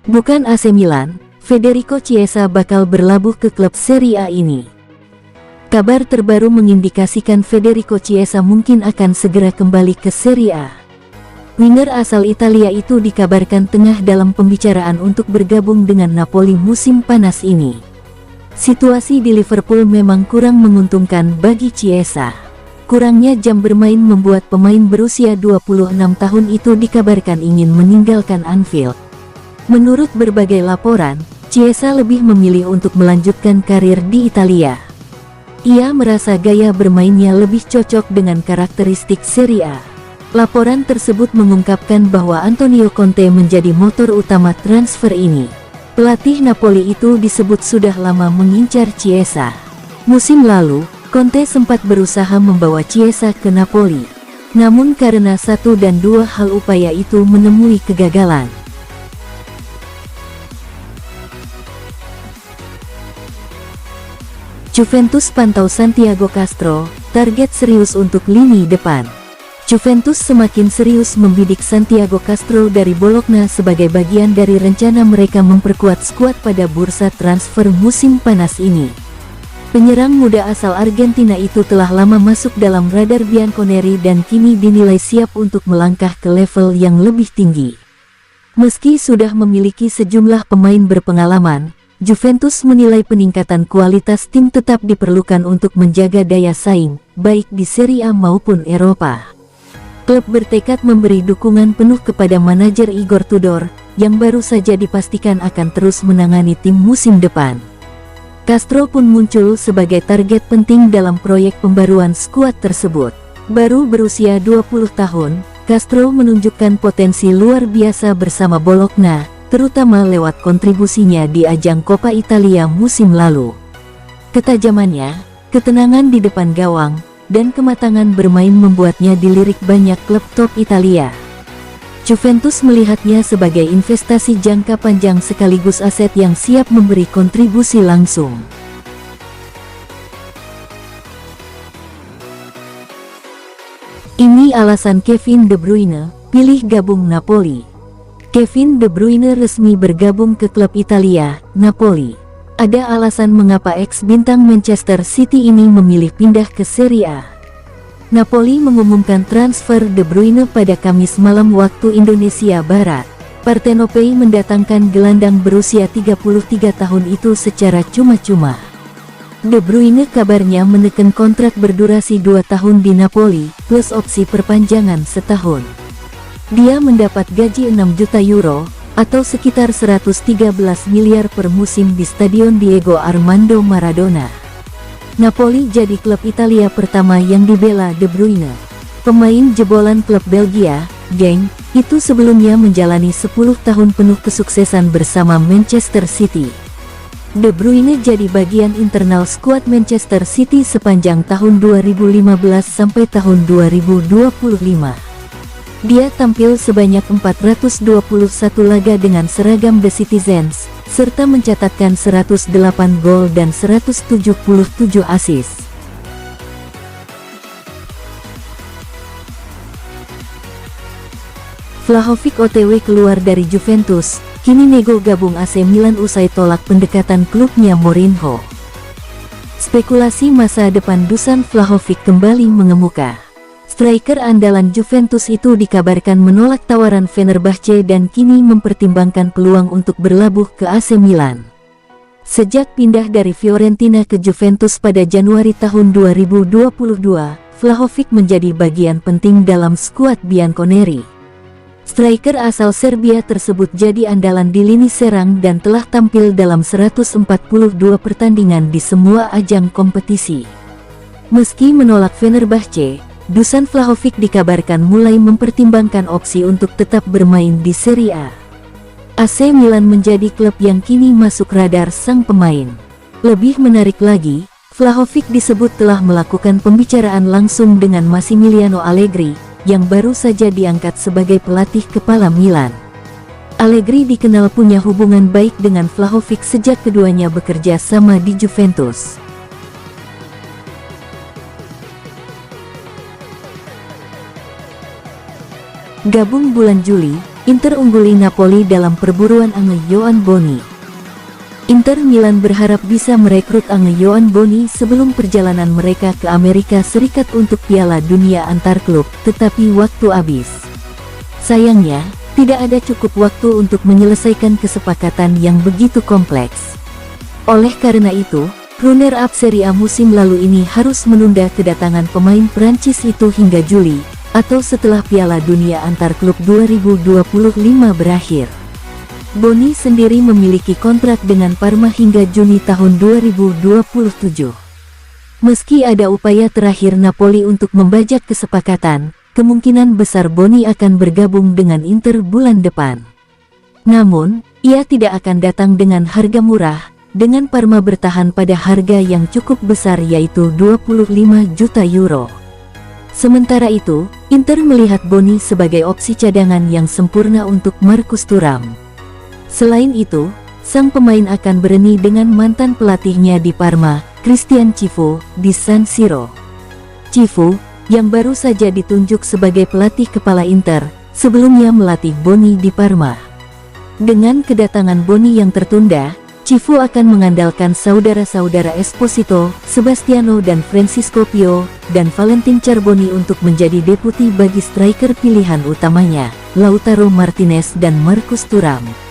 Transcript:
Bukan AC Milan, Federico Chiesa bakal berlabuh ke klub Serie A ini. Kabar terbaru mengindikasikan Federico Chiesa mungkin akan segera kembali ke Serie A. Winger asal Italia itu dikabarkan tengah dalam pembicaraan untuk bergabung dengan Napoli musim panas ini. Situasi di Liverpool memang kurang menguntungkan bagi Chiesa. Kurangnya jam bermain membuat pemain berusia 26 tahun itu dikabarkan ingin meninggalkan Anfield. Menurut berbagai laporan, Chiesa lebih memilih untuk melanjutkan karir di Italia. Ia merasa gaya bermainnya lebih cocok dengan karakteristik Serie A. Laporan tersebut mengungkapkan bahwa Antonio Conte menjadi motor utama transfer ini. Pelatih Napoli itu disebut sudah lama mengincar Chiesa. Musim lalu, Conte sempat berusaha membawa Chiesa ke Napoli. Namun karena satu dan dua hal upaya itu menemui kegagalan. Juventus pantau Santiago Castro, target serius untuk lini depan. Juventus semakin serius membidik Santiago Castro dari Bologna sebagai bagian dari rencana mereka memperkuat skuad pada bursa transfer musim panas ini. Penyerang muda asal Argentina itu telah lama masuk dalam radar Bianconeri dan kini dinilai siap untuk melangkah ke level yang lebih tinggi. Meski sudah memiliki sejumlah pemain berpengalaman, Juventus menilai peningkatan kualitas tim tetap diperlukan untuk menjaga daya saing, baik di Serie A maupun Eropa. Klub bertekad memberi dukungan penuh kepada manajer Igor Tudor, yang baru saja dipastikan akan terus menangani tim musim depan. Castro pun muncul sebagai target penting dalam proyek pembaruan skuad tersebut. Baru berusia 20 tahun, Castro menunjukkan potensi luar biasa bersama Bologna, terutama lewat kontribusinya di ajang Coppa Italia musim lalu. Ketajamannya, ketenangan di depan gawang, dan kematangan bermain membuatnya dilirik banyak klub top Italia. Juventus melihatnya sebagai investasi jangka panjang sekaligus aset yang siap memberi kontribusi langsung. Ini alasan Kevin De Bruyne pilih gabung Napoli. Kevin De Bruyne resmi bergabung ke klub Italia, Napoli. Ada alasan mengapa ex-bintang Manchester City ini memilih pindah ke Serie A. Napoli mengumumkan transfer De Bruyne pada Kamis malam waktu Indonesia Barat. Partenopei mendatangkan gelandang berusia 33 tahun itu secara cuma-cuma. De Bruyne kabarnya menekan kontrak berdurasi 2 tahun di Napoli, plus opsi perpanjangan setahun. Dia mendapat gaji 6 juta euro, atau sekitar 113 miliar per musim di Stadion Diego Armando Maradona. Napoli jadi klub Italia pertama yang dibela De Bruyne. Pemain jebolan klub Belgia, Genk, itu sebelumnya menjalani 10 tahun penuh kesuksesan bersama Manchester City. De Bruyne jadi bagian internal skuad Manchester City sepanjang tahun 2015 sampai tahun 2025. Dia tampil sebanyak 421 laga dengan seragam The Citizens, serta mencatatkan 108 gol dan 177 assist. Vlahovic OTW keluar dari Juventus, kini nego gabung AC Milan usai tolak pendekatan klubnya Mourinho. Spekulasi masa depan Dusan Vlahovic kembali mengemuka. Striker andalan Juventus itu dikabarkan menolak tawaran Fenerbahce dan kini mempertimbangkan peluang untuk berlabuh ke AC Milan. Sejak pindah dari Fiorentina ke Juventus pada Januari tahun 2022, Vlahovic menjadi bagian penting dalam skuad Bianconeri. Striker asal Serbia tersebut jadi andalan di lini serang dan telah tampil dalam 142 pertandingan di semua ajang kompetisi. Meski menolak Fenerbahce, Dusan Vlahovic dikabarkan mulai mempertimbangkan opsi untuk tetap bermain di Serie A. AC Milan menjadi klub yang kini masuk radar sang pemain. Lebih menarik lagi, Vlahovic disebut telah melakukan pembicaraan langsung dengan Massimiliano Allegri, yang baru saja diangkat sebagai pelatih kepala Milan. Allegri dikenal punya hubungan baik dengan Vlahovic sejak keduanya bekerja sama di Juventus. Gabung bulan Juli, Inter ungguli Napoli dalam perburuan Ange Yohan Boni. Inter Milan berharap bisa merekrut Ange Yohan Boni sebelum perjalanan mereka ke Amerika Serikat untuk Piala Dunia antar klub, tetapi waktu habis. Sayangnya, tidak ada cukup waktu untuk menyelesaikan kesepakatan yang begitu kompleks. Oleh karena itu, runner-up Serie A musim lalu ini harus menunda kedatangan pemain Prancis itu hingga Juli, atau setelah Piala Dunia antar klub 2025 berakhir. Boni sendiri memiliki kontrak dengan Parma hingga Juni tahun 2027. Meski ada upaya terakhir Napoli untuk membajak kesepakatan, kemungkinan besar Boni akan bergabung dengan Inter bulan depan. Namun, ia tidak akan datang dengan harga murah, dengan Parma bertahan pada harga yang cukup besar yaitu 25 juta euro. Sementara itu, Inter melihat Boni sebagai opsi cadangan yang sempurna untuk Marcus Thuram. Selain itu, sang pemain akan bereni dengan mantan pelatihnya di Parma, Christian Cifu, di San Siro. Cifu, yang baru saja ditunjuk sebagai pelatih kepala Inter, sebelumnya melatih Boni di Parma. Dengan kedatangan Boni yang tertunda, Cifu akan mengandalkan saudara-saudara Esposito, Sebastiano dan Francisco Pio, dan Valentin Charboni untuk menjadi deputi bagi striker pilihan utamanya, Lautaro Martinez dan Marcus Thuram.